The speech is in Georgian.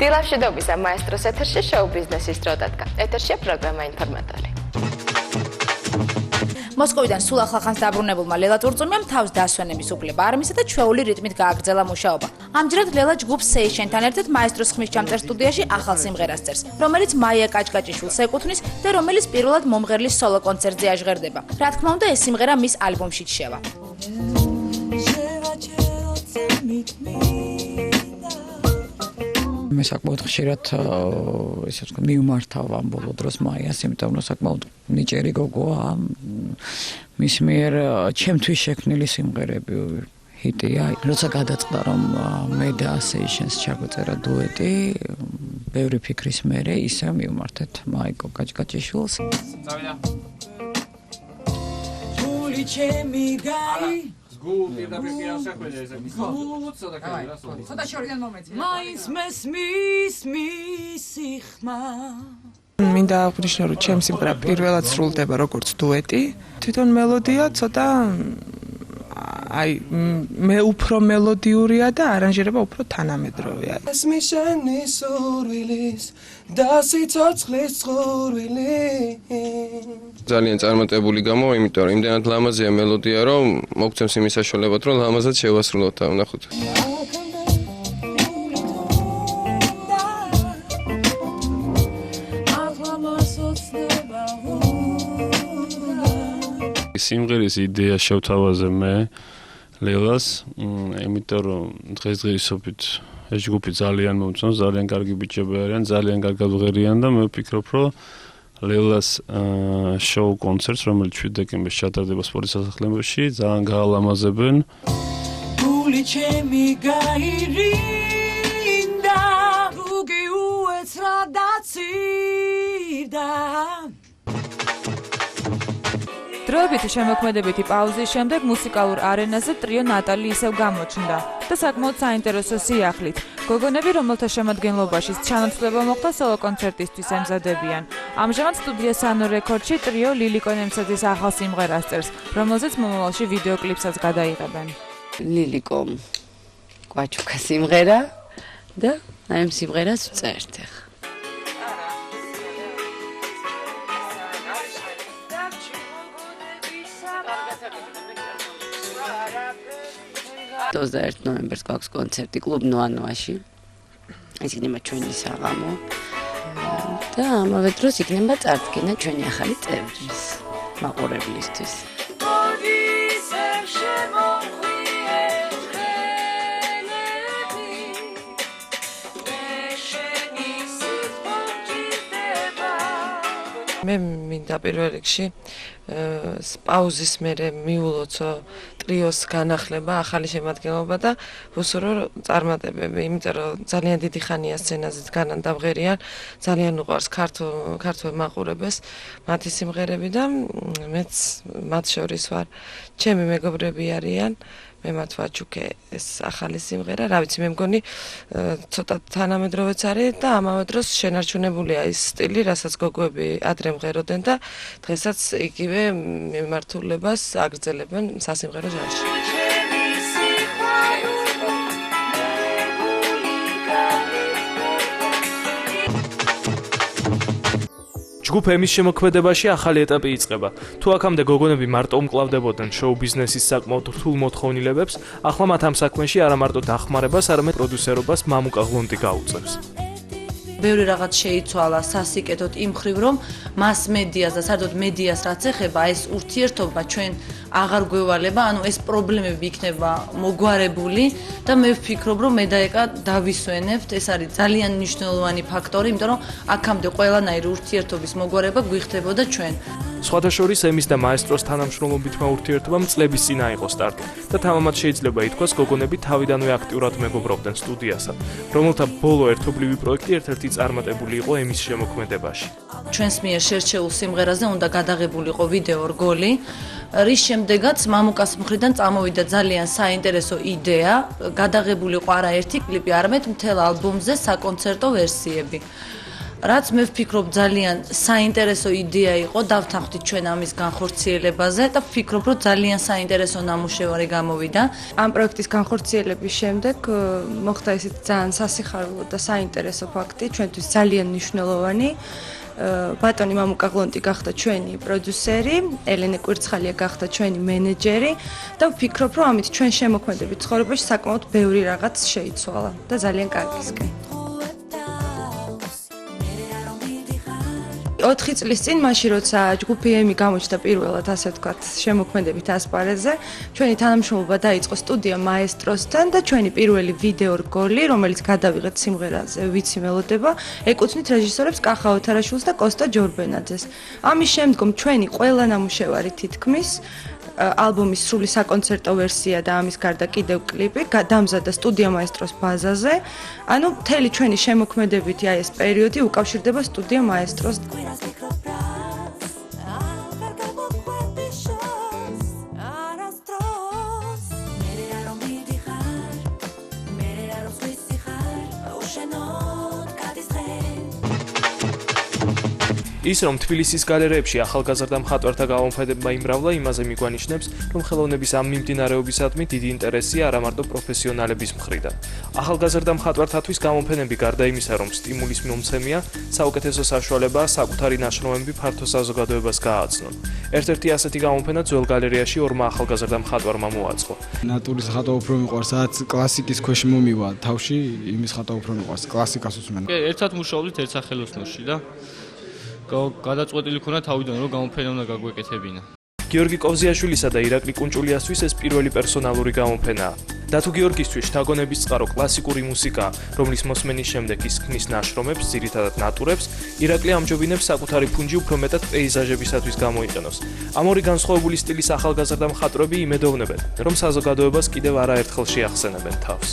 დილავშიდობის მაესტროს ეთერში შოუ ბიზნესის დრო დადგა. ეთერშია პროგრამა ინფორმატორი. მოსკოვიდან სულ ახლახანს დაბრუნებულმა ლელა წურწუმიამ თავს დასვენების უფლება არ მისცა და ჩვეული რიტმით გააგრძელა მუშაობა. ამჯერად ლელა ჯგუფ სეიშენთან ერთად მაესტროს ხმის ჩამწერ სტუდიაში ახალ სიმღერას წერს, რომელიც მაია კაჭკაჭიშვილს ეკუთვნის და რომელიც პირველად მომღერლის სოლო კონცერტზე აჟღერდება. რა თქმა უნდა, ეს სიმღერა მის ალბომში შევა. მე საკმაოდ ხშირად ესე ვთქვი მივმართავ ამ ბოლო დროს მაიას, იმიტომ რომ საკმაოდ ნიჭიერი გოგოა. მის მიერ ჩემთვის შექმნილი სიმღერები ჰიტია. როცა გადაწყდა რომ მე და სეიშენს ჩაგვეწერა დუეტი, ბევრი ფიქრის მერე ისე მივმართეთ მაიკო კაჭკაჭიშვილს. თული ჩემი გაი მაინც მესმის მისი ხმა. მინდა აღვნიშნო, რომ ჩემი სიმღერა პირველად სრულდება როგორც დუეტი. თვითონ მელოდია ცოტა მე უფრო მელოდიურია და არანჟირება უფრო თანამედროვეა. მიშენი სურვილის და სიცოცხლის წყურვილი. ძალიან წარმატებული გამო, იმიტომ რომ იმდენად ლამაზია მელოდია, რომ მოგცემს იმის საშუალებად, რომ ლამაზად შევასრულოთ და ვნახოთ. სიმღერის იდეა შევთავაზე მე ლელას, იმიტომ რომ დღესდღეობით ეს ჯგუფი ძალიან მომწონს, ძალიან კარგი ბიჭები არიან, ძალიან კარგად ვღერიან და მე ვფიქრობ, რომ ლელას შოუ კონცერტს, რომელიც 7 დეკემბერს ჩატარდება სპორტის სასახლეში, ძალიან გაალამაზებენ. თული ჩემი გაირინდა, რუგი უეცრა დაცირდა. დროებითი შემოქმედებითი პაუზის შემდეგ მუსიკალურ არენაზე ტრიო ნატალი ისევ გამოჩნდა და საკმაოდ საინტერესო სიახლით. გოგონები, რომელთა შემადგენლობაში ჩანაცვლება მოხდა სოლო კონცერტისთვის ემზადებიან. ამჟამად სტუდია სანო რეკორდში ტრიო ლილიკო ნემცაძის ახალ სიმღერას წერს, რომელზეც მომავალში ვიდეო კლიპსაც გადაიღებენ. ლილიკო კვაჩუკა სიმღერა და აი ამ სიმღერას ვწერთ ახლა. Თოზერტ ნოემბერს გვაქვს კონცერტი კლუბ ნოანოაში. ეს იქნება ჩვენი საღამო. და ამავე დროს იქნება წარდგენა ჩვენი ახალი წევრის მაყურებლისთვის. მე მინდა პირველ რიგში პაუზის მერე მიულოცო ტრიოს განახლება, ახალი შემადგენლობა და ვუსურო წარმატებები, იმიტომ რომ ძალიან დიდი ხანია სცენაზე დგანან და ვღერიან, ძალიან უყვარს ქართულ მაყურებელს მათი სიმღერები და მეც მათ შორის ვარ. ჩემი მეგობრები არიან, მე მათ ვაჩუქე ეს ახალი სიმღერა, რა ვიცი, მე მგონი ცოტა თანამედროვეც არის და ამავე დროს შენარჩუნებულია ის სტილი, რასაც გოგოები ადრე მღეროდნენ და დღესაც იგივე მიმართულებას აგრძელებენ სასიმღერო ჟანრში. ჯგუფ ემის შემოქმედებაში ახალი ეტაპი იწყება. თუ აქამდე გოგონები მარტო უმკლავდებოდნენ შოუ ბიზნესის საკმაოდ რთულ მოთხოვნილებებს, ახლა მათ ამ საქმეში არა მარტო დახმარებას, არამედ პროდიუსერობას მამუკა ღლონტი გაუწევს. ბევრი რაღაც შეიცვალა სასიკეთოდ იმ მხრივ, რომ მას მედიას და საერთოდ მედიას რაც ეხება, ეს ურთიერთობა ჩვენ აღარ გვევალება, ანუ ეს პრობლემები იქნება მოგვარებული და მე ვფიქრობ, რომ მე და ეკა დავისვენებთ, ეს არის ძალიან მნიშვნელოვანი ფაქტორი, იმიტომ რომ აქამდე ყველანაირი ურთიერთობის მოგვარება გვიხდებოდა ჩვენ. სხვათა შორის ემის და მაესტროს თანამშრომლობითმა ურთიერთობამ წლების წინ აიღო სტარტი და თამამად შეიძლება ითქვას, გოგონები თავიდანვე აქტიურად მეგობრობდნენ სტუდიასთან, რომელთა ბოლო ერთობლივი პროექტი ერთ-ერთი წარმატებული იყო ემის შემოქმედებაში. ჩვენს მიერ შერჩეულ სიმღერაზე უნდა გადაღებულიყო ვიდეო რგოლი, რის შემდეგაც მამუკას მხრიდან წამოვიდა ძალიან საინტერესო იდეა, გადაღებულიყო არა ერთი კლიპი, არამედ მთელ ალბომზე საკონცერტო ვერსიები. რაც მე ვფიქრობ ძალიან საინტერესო იდეა იყო, დავთანხმდით ჩვენ ამის განხორციელებაზე და ვფიქრობ, რომ ძალიან საინტერესო ნამუშევარი გამოვიდა. ამ პროექტის განხორციელების შემდეგ მოხდა ისეთ ძალიან სასიხარულო და საინტერესო ფაქტი, ჩვენთვის ძალიან მნიშვნელოვანი. ბატონი მამუკა გლონტი გახდა ჩვენი პროდიუსერი, ელენე კვირცხალია გახდა ჩვენი მენეჯერი და ვფიქრობ, რომ ამით ჩვენ შემოქმედებით ცხოვრებაში საკმაოდ ბევრი რაღაც შეიცვალა და ძალიან კარგისკენ. 4 წლის წინ მაშინ როცა ჯგუფი ემი გამოჩნდა პირველად ასე ვთქვათ შემოქმედებით ასპარეზზე ჩვენი თანამშრომლობა დაიწყო სტუდია მაესტროსთან და ჩვენი პირველი ვიდეო რგოლი რომელიც გადავიღეთ სიმღერაზე ვიცი მელოდება ეკუთვნით რეჟისორებს კახა ოთარაშვილს და კოსტა ჯორბენაძეს ამის შემდგომ ჩვენი ყველა ნამუშევარი თითქმის ალბომის სრული საკონცერტო ვერსია და ამის გარდა კიდევ კლიპი დამზადდა სტუდია მაესტროს ბაზაზე. ანუ მთელი ჩვენი შემოქმედებითი აი ეს პერიოდი უკავშირდება სტუდია მაესტროს. ის რომ თბილისის გალერეებში ახალგაზრდა მხატვართა გამოფენებმა იმრავლა, იმაზე მიგვანიშნებს, რომ ხელოვნების ამ მიმდინარეობისადმი დიდი ინტერესია არა მარტო პროფესიონალების მხრიდან. ახალგაზრდა მხატვართათვის გამოფენები გარდა იმისა, რომ სტიმულის მომცემია, საუკეთესო საშუალებაა საკუთარი ნაშრომები ფართო საზოგადოებას გააცნონ. ერთ-ერთი ასეთი გამოფენა ძველ გალერეაში ორმა ახალგაზრდა მხატვარმა მოაწყო. ნატურის ხატვა უფრო მიყვარს, სადაც კლასიკის ქვეშ მომივა თავში, იმის ხატვა უფრო მიყვარს, კლასიკას უსმენ. ერთად მუშაობდით ერთ სახელოსნოში და გადაწყვეტილი ქონა თავიდან რომ გამოფენა უნდა გაგვეკეთებინა. გიორგი კოვზიაშვილისა და ირაკლი კუნჭულიასთვის ეს პირველი პერსონალური გამოფენაა. დათუ გიორგისთვის შთაგონების წყარო კლასიკური მუსიკაა, რომლის მოსმენის შემდეგ ის ქმნის ნაშრომებს, ძირითადად ნატურებს, ირაკლი ამჯობინებს საკუთარი ფუნჯი უფრო მეტად პეიზაჟებისათვის გამოიყენოს. ამ ორი განსხვავებული სტილის ახალგაზრდა მხატვრები იმედოვნებენ, რომ საზოგადოებას კიდევ არაერთხელ შეახსენებენ თავს.